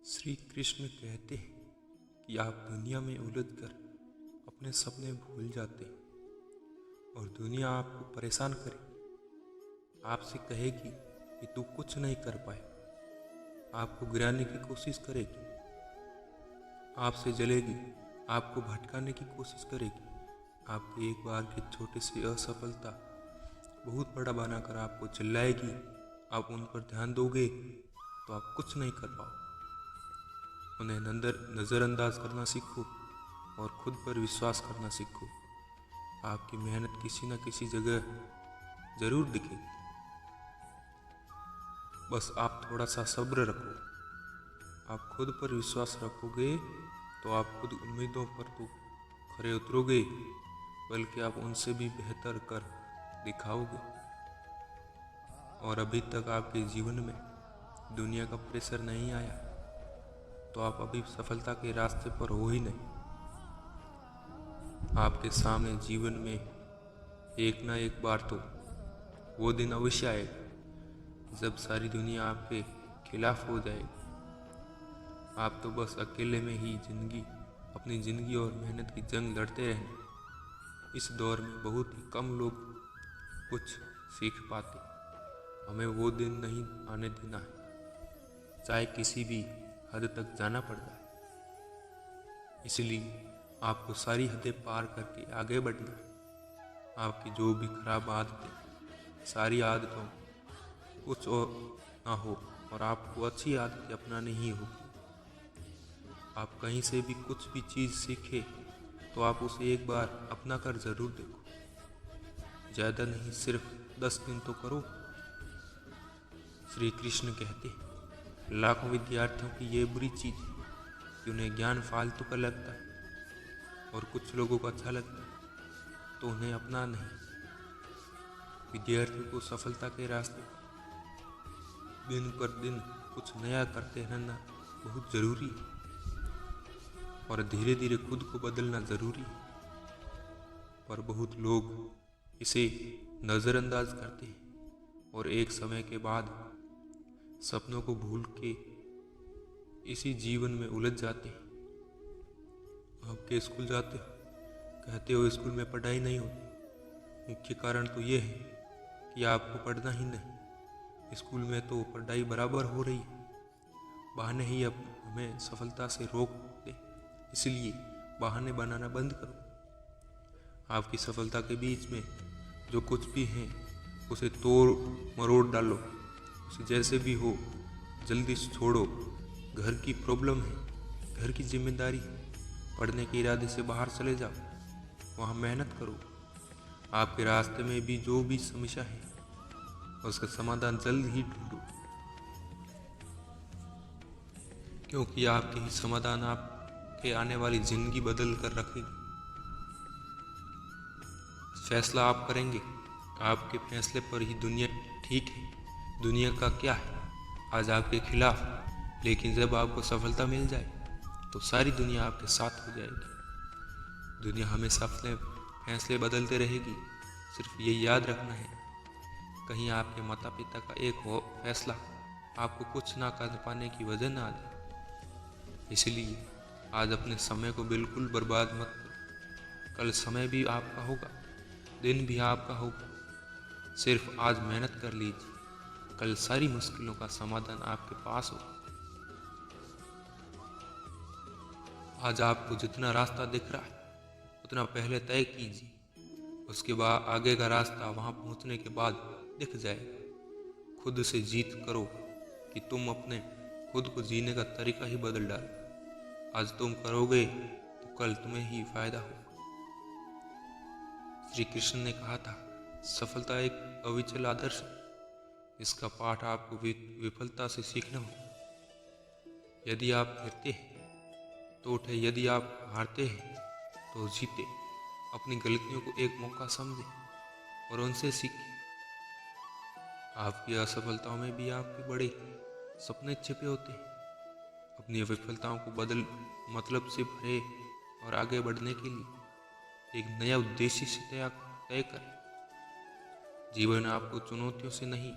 श्री कृष्ण कहते हैं कि आप दुनिया में उलझकर अपने सपने भूल जाते हैं और दुनिया आपको परेशान करे, आपसे कहेगी कि तू कुछ नहीं कर पाए, आपको गिराने की कोशिश करेगी, आपसे जलेगी, आपको भटकाने की कोशिश करेगी, आपके एक बार की छोटी सी असफलता बहुत बड़ा बनाकर आपको चिल्लाएगी। आप उन पर ध्यान दोगे तो आप कुछ नहीं कर पाओ। उन्हें नज़रअंदाज करना सीखो और खुद पर विश्वास करना सीखो। आपकी मेहनत किसी न किसी जगह जरूर दिखेगी, बस आप थोड़ा सा सब्र रखो। आप खुद पर विश्वास रखोगे तो आप खुद उम्मीदों पर तो खरे उतरोगे, बल्कि आप उनसे भी बेहतर कर दिखाओगे। और अभी तक आपके जीवन में दुनिया का प्रेशर नहीं आया तो आप अभी सफलता के रास्ते पर हो ही नहीं। आपके सामने जीवन में एक ना एक बार तो वो दिन अवश्य आएगा जब सारी दुनिया आपके खिलाफ हो जाएगी। आप तो बस अकेले में ही अपनी जिंदगी और मेहनत की जंग लड़ते रहें। इस दौर में बहुत ही कम लोग कुछ सीख पाते। हमें वो दिन नहीं आने देना है, चाहे किसी भी हद तक जाना पड़ जाए। इसलिए आपको सारी हदें पार करके आगे बढ़ना है। आपकी जो भी खराब आदतें, सारी आदतों कुछ और ना हो और आपको अच्छी आदतें अपनानी ही होगी। आप कहीं से भी कुछ भी चीज़ सीखे तो आप उसे एक बार अपना कर ज़रूर देखो। ज़्यादा नहीं, सिर्फ 10 दिन तो करो। श्री कृष्ण कहते हैं, लाखों विद्यार्थियों की ये बुरी चीज़ है कि उन्हें ज्ञान फालतू का लगता है और कुछ लोगों को अच्छा लगता है तो उन्हें अपना नहीं। विद्यार्थियों को सफलता के रास्ते दिन पर दिन कुछ नया करते रहना बहुत ज़रूरी है और धीरे धीरे खुद को बदलना ज़रूरी है। पर बहुत लोग इसे नज़रअंदाज करते हैं और एक समय के बाद सपनों को भूल के इसी जीवन में उलझ जाते हैं। आपके स्कूल जाते हो, कहते हो स्कूल में पढ़ाई नहीं होती। मुख्य कारण तो ये है कि आपको पढ़ना ही नहीं। स्कूल में तो पढ़ाई बराबर हो रही है, बहाने ही अब हमें सफलता से रोक दे। इसलिए बहाने बनाना बंद करो। आपकी सफलता के बीच में जो कुछ भी है उसे तोड़ मरोड़ डालो। उसे जैसे भी हो जल्दी से छोड़ो। घर की प्रॉब्लम है, घर की जिम्मेदारी है, पढ़ने के इरादे से बाहर चले जाओ, वहाँ मेहनत करो। आपके रास्ते में भी जो भी समस्या है उसका समाधान जल्द ही ढूंढो, क्योंकि आपके ही समाधान आपके आने वाली जिंदगी बदल कर रखेगी। फैसला आप करेंगे, आपके फैसले पर ही दुनिया ठीक है। दुनिया का क्या है आज आपके खिलाफ, लेकिन जब आपको सफलता मिल जाए तो सारी दुनिया आपके साथ हो जाएगी। दुनिया हमेशा अपने फैसले बदलते रहेगी। सिर्फ ये याद रखना है, कहीं आपके माता पिता का एक हो फैसला आपको कुछ ना कर पाने की वजह ना आ जाए। इसलिए आज अपने समय को बिल्कुल बर्बाद मत करो। कल समय भी आपका होगा, दिन भी आपका होगा। सिर्फ आज मेहनत कर लीजिए, कल सारी मुश्किलों का समाधान आपके पास होगा। आज आपको जितना रास्ता दिख रहा है उतना पहले तय कीजिए, उसके बाद आगे का रास्ता वहां पहुंचने के बाद दिख जाएगा। खुद से जीत करो कि तुम अपने खुद को जीने का तरीका ही बदल डालो। आज तुम करोगे तो कल तुम्हें ही फायदा होगा। श्री कृष्ण ने कहा था, सफलता एक अविचल आदर्श है। इसका पाठ आपको विफलता से सीखना होगा। यदि आप गिरते हैं तो उठे, यदि आप हारते हैं तो जीते। अपनी गलतियों को एक मौका समझें और उनसे सीखें। आपकी असफलताओं में भी आपके बड़े सपने छिपे होते हैं। अपनी विफलताओं को मतलब से भरे और आगे बढ़ने के लिए एक नया उद्देश्य से तय करें। जीवन आपको चुनौतियों से नहीं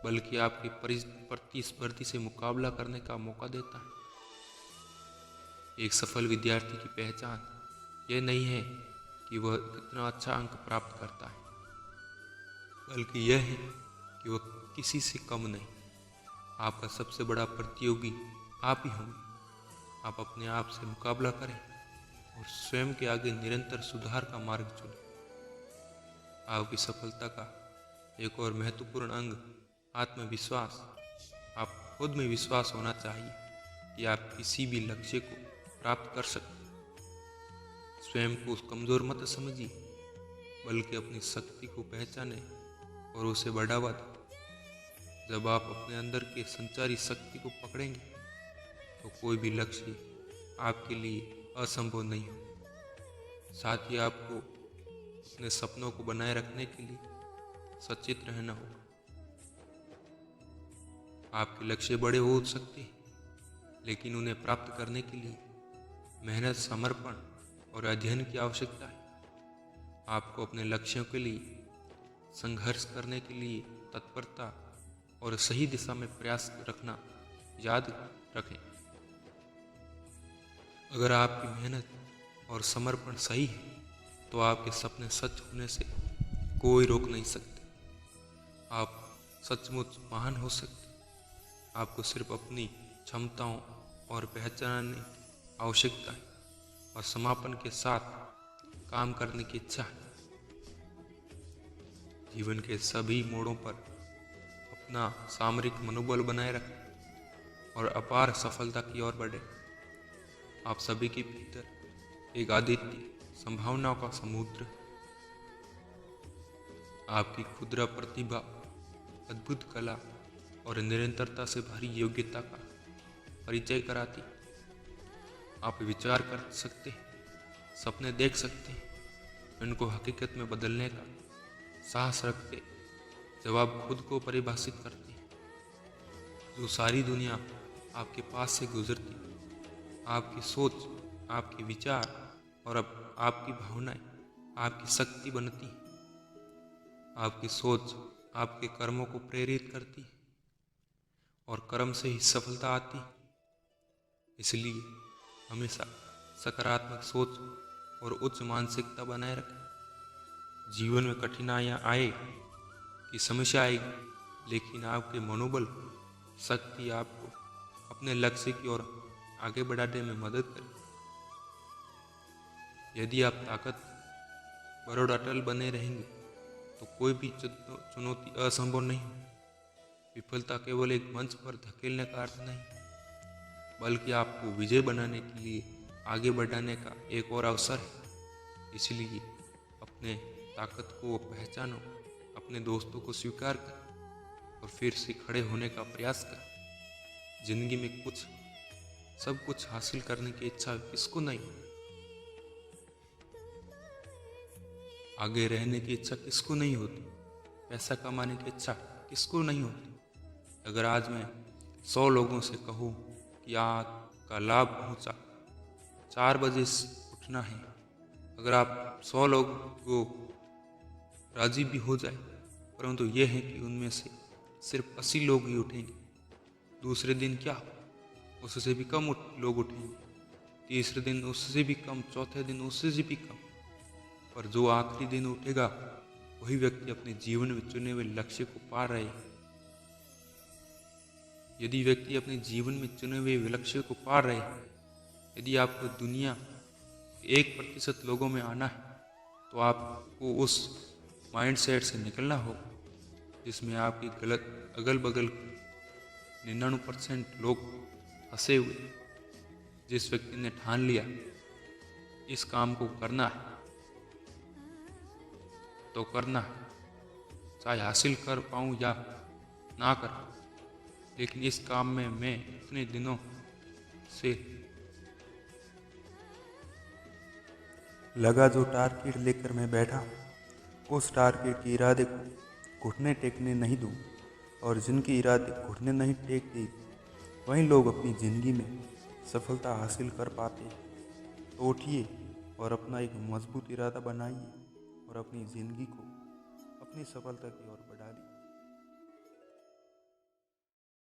बल्कि आपकी प्रतिस्पर्धी से मुकाबला करने का मौका देता है। एक सफल विद्यार्थी की पहचान यह नहीं है कि वह कितना अच्छा अंक प्राप्त करता है, बल्कि यह है कि वह किसी से कम नहीं। आपका सबसे बड़ा प्रतियोगी आप ही होंगे। आप अपने आप से मुकाबला करें और स्वयं के आगे निरंतर सुधार का मार्ग चुनें। आपकी सफलता का एक और महत्वपूर्ण अंग आत्मविश्वास। आप खुद में विश्वास होना चाहिए कि आप किसी भी लक्ष्य को प्राप्त कर सकते हैं। स्वयं को कमजोर मत समझिए, बल्कि अपनी शक्ति को पहचानें और उसे बढ़ावा दें। जब आप अपने अंदर के संचारी शक्ति को पकड़ेंगे तो कोई भी लक्ष्य आपके लिए असंभव नहीं हो। साथ ही आपको अपने सपनों को बनाए रखने के लिए सचेत रहना होगा। आपके लक्ष्य बड़े हो सकते हैं, लेकिन उन्हें प्राप्त करने के लिए मेहनत, समर्पण और अध्ययन की आवश्यकता है। आपको अपने लक्ष्यों के लिए संघर्ष करने के लिए तत्परता और सही दिशा में प्रयास रखना याद रखें। अगर आपकी मेहनत और समर्पण सही है तो आपके सपने सच होने से कोई रोक नहीं सकते। आप सचमुच महान हो सकते। आपको सिर्फ अपनी क्षमताओं और पहचानने की आवश्यकता है और समापन के साथ काम करने की इच्छा है। जीवन के सभी मोड़ों पर अपना सामरिक मनोबल बनाए रखें और अपार सफलता की ओर बढ़े। आप सभी के भीतर एक अद्वितीय संभावनाओं का समुद्र। आपकी खुदरा प्रतिभा, अद्भुत कला और निरंतरता से भरी योग्यता का परिचय कराती। आप विचार कर सकते हैं, सपने देख सकते हैं, उनको हकीकत में बदलने का साहस रखते जब आप खुद को परिभाषित करते हैं। जो सारी दुनिया आपके पास से गुजरती, आपकी सोच, आपके विचार और अब आपकी भावनाएं आपकी शक्ति बनती हैं। आपकी सोच आपके कर्मों को प्रेरित करती है और कर्म से ही सफलता आती है। इसलिए हमेशा सकारात्मक सोच और उच्च मानसिकता बनाए रखें। जीवन में कठिनाइयाँ आए कि समस्या आएगी, लेकिन आपके मनोबल, शक्ति आपको अपने लक्ष्य की ओर आगे बढ़ाने में मदद करे। यदि आप ताकतवर और अटल बने रहेंगे तो कोई भी चुनौती असंभव नहीं है। विफलता केवल एक मंच पर धकेलने का अर्थ नहीं, बल्कि आपको विजय बनाने के लिए आगे बढ़ाने का एक और अवसर है। इसलिए अपने ताकत को पहचानो, अपने दोस्तों को स्वीकार करें और फिर से खड़े होने का प्रयास करें। जिंदगी में सब कुछ हासिल करने की इच्छा किसको नहीं? आगे रहने की इच्छा किसको नहीं होती? पैसा कमाने की इच्छा किसको नहीं होती? अगर आज मैं 100 लोगों से कहूँ कि आपका लाभ पहुँचा, 4 बजे उठना है, अगर आप 100 लोगों को राजी भी हो जाए, परंतु यह है कि उनमें से सिर्फ 80 लोग ही उठेंगे। दूसरे दिन क्या हो? उससे भी कम लोग उठेंगे। तीसरे दिन उससे भी कम, चौथे दिन उससे भी कम। पर जो आखिरी दिन उठेगा वही व्यक्ति अपने जीवन में चुने हुए लक्ष्य को पा रहे हैं। यदि व्यक्ति अपने जीवन में चुने हुए लक्ष्य को पा रहे हैं, यदि आपको दुनिया 1% लोगों में आना है, तो आपको उस माइंडसेट से निकलना होगा जिसमें आपके गलत अगल बगल 99% लोग फंसे हुए। जिस व्यक्ति ने ठान लिया इस काम को करना है तो करना है, चाहे हासिल कर पाऊँ या ना कर पाऊँ, लेकिन इस काम में मैं इतने दिनों से लगा जो टारगेट लेकर मैं बैठा हूँ, उस टारगेट के इरादे को घुटने टेकने नहीं दूँ। और जिनके इरादे घुटने नहीं टेकते वहीं लोग अपनी ज़िंदगी में सफलता हासिल कर पाते हैं। तो उठिए और अपना एक मजबूत इरादा बनाइए और अपनी ज़िंदगी को अपनी सफलता की ओर